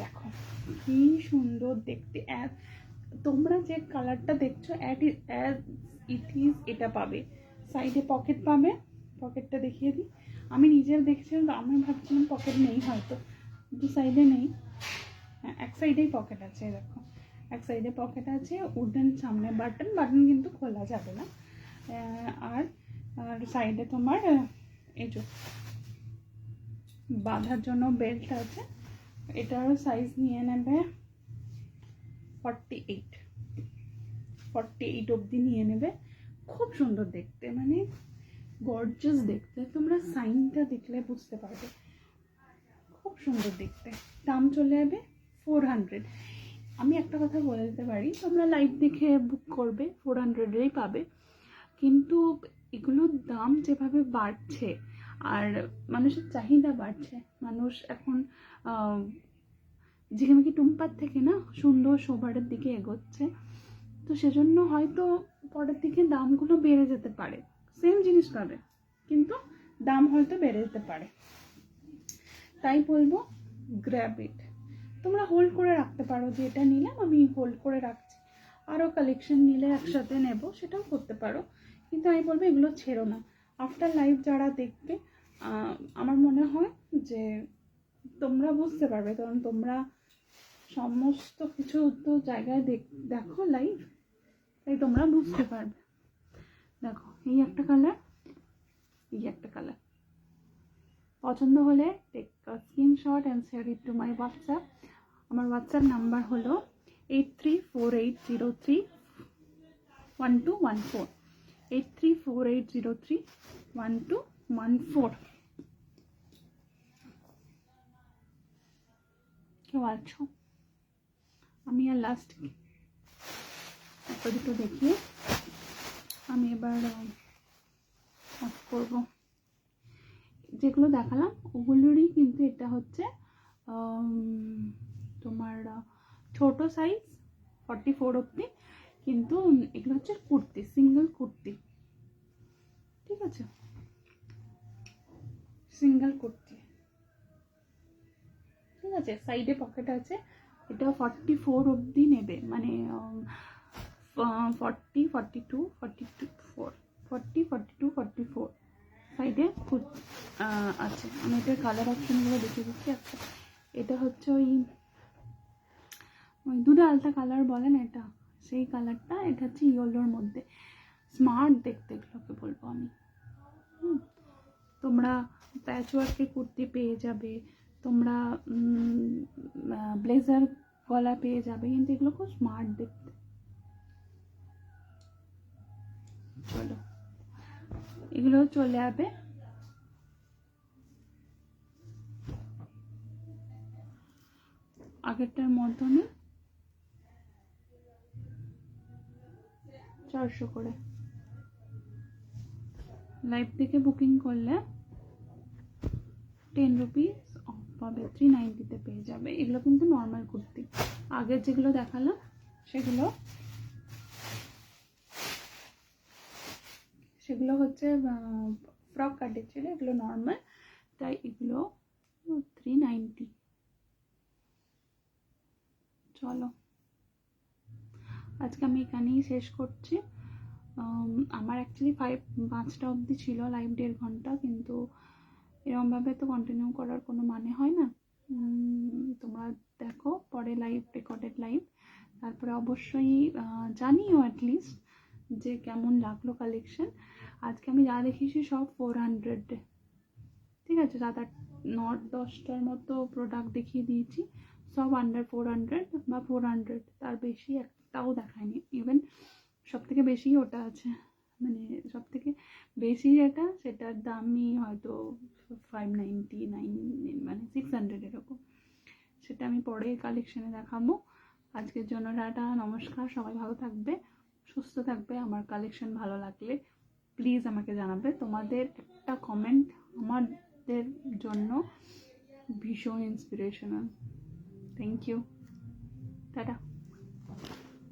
দেখো কি সুন্দর দেখতে। তোমরা যে কালারটা দেখছো অ্যাজ ইট ইজ এটা পাবে। সাইডে পকেট পাবে, পকেটটা দেখিয়ে দিই। আমি নিজের দেখছিলাম, আমি ভাবছিলাম পকেট নেই, হয়তো দু সাইডে নেই, হ্যাঁ এক সাইডেই পকেট আছে। দেখো এক সাইডে পকেট আছে, উডেন সামনে বাটন কিন্তু খোলা যাবে না। আর সাইডে তোমার এই যে বাঁধার জন্য বেল্ট আছে। এটারও সাইজ নিয়ে নেবে 48 অবধি নিয়ে নেবে। খুব সুন্দর দেখতে, মানে গর্জাস দেখতে, তোমরা সাইনটা দেখলে বুঝতে পারবে, খুব সুন্দর দেখতে। দাম চলে যাবে 400। আমি একটা কথা বলে দিতে পারি, তোমরা লাইভ দেখে বুক করবে 400-এই পাবে, কিন্তু এগুলোর দাম যেভাবে বাড়ছে আর মানুষের চাহিদা বাড়ছে, মানুষ এখন ঝিকিমিকি টুম্পার থেকে না সুন্দর সোবারের দিকে এগোচ্ছে, তো সেজন্য হয়তো পরের দিকে দামগুলো বেড়ে যেতে পারে। সেম জিনিস পাবে কিন্তু দাম হয়তো বেড়ে যেতে পারে। তাই বলবো গ্র্যাব ইট। তোমরা হোল্ড করে রাখতে পারো, যে এটা নিলাম আমি হোল্ড করে রাখছি, আরও কালেকশন নিলে একসাথে নেব, সেটাও করতে পারো, কিন্তু আমি বলবো এগুলো ছেড়ো না। আফটার লাইভ যারা দেখবে আমার মনে হয় যে তোমরা বুঝতে পারবে, কারণ তোমরা সমস্ত কিছু তো জায়গায় দেখো লাইভ, তাই তোমরা বুঝতে পারবে। দেখো এই একটা কালার, এই একটা কালার, পছন্দ হলে take screenshot and share it to my WhatsApp. আমার হোয়াটসঅ্যাপ নাম্বার হলো 8348031214, 8348031214। কেউ আছো? আমি আর লাস্ট একটা দুটো দেখিয়ে আমি এবার অফ করবো। যেগুলো দেখালাম ওগুলোরই কিন্তু এটা হচ্ছে তোমার ছোট সাইজ 44 অবধি, কিন্তু এগুলো হচ্ছে কুর্তি, সিঙ্গেল কুর্তি, ঠিক আছে, সিঙ্গেল কুর্তি, ঠিক আছে। সাইডে পকেট আছে, এটা 44 অবধি নেবে, মানে 40, 42, 44, 40, 42, 44 সাইডে আছে। আমি এটার কালার অপশনগুলো দেখে দিচ্ছি। আচ্ছা, এটা হচ্ছে ওই দুধে আলতা কালার বলেন এটা, সেই কালারটা। এটা হচ্ছে ইয়েলোর মধ্যে, স্মার্ট দেখতে এগুলোকে বলবো আমি। তোমরা প্যাচওয়ার্কের কুর্তি পেয়ে যাবে, তোমরা ব্লেজার গলা পেয়ে যাবে, কিন্তু এগুলো খুব স্মার্ট দেখতে। চলো এগুলো চলে যাবে আগেরটার মতনই 400 করে। লাইভ থেকে বুকিং করলে 10 রুপিস অফ পাবে, 390-তে পেয়ে যাবে। এগুলো কিন্তু নর্মাল কুর্তি, আগের যেগুলো দেখালাম সেগুলো হচ্ছে ফ্রক কাটের ছিল, এগুলো নর্মাল, তাই এগুলো 390। চলো আজকে আমি এখানেই শেষ করছি। আমার অ্যাকচুয়ালি 5টা অবধি ছিল লাইভ, 1.5 ঘন্টা, কিন্তু এরকমভাবে তো কন্টিনিউ করার কোনো মানে হয় না। তোমরা দেখো পরে লাইভ, রেকর্ডেড লাইভ, তারপরে অবশ্যই জানিও অ্যাটলিস্ট যে কেমন লাগলো কালেকশন। আজকে আমি যা দেখিয়েছি সব 400, ঠিক আছে, 7-8-9-10টার মতো প্রোডাক্ট দেখিয়ে দিয়েছি, সব আন্ডার 400 বা 400, তার বেশি একটাও দেখায়নি। ইভেন সব থেকে বেশি ওটা আছে, মানে সব থেকে বেশি যেটা, সেটার দামই হয়তো 599, মানে 600 এরকম। সেটা আমি পরে কালেকশনে দেখাবো। আজকের জন্য টাটা, নমস্কার, সবাই ভালো থাকবে, সুস্থ থাকবে। আমার কালেকশন ভালো লাগলে প্লিজ আমাকে জানাবে। তোমাদের একটা কমেন্ট আমাদের জন্য ভীষণ ইন্সপিরেশনাল। Thank you, tata.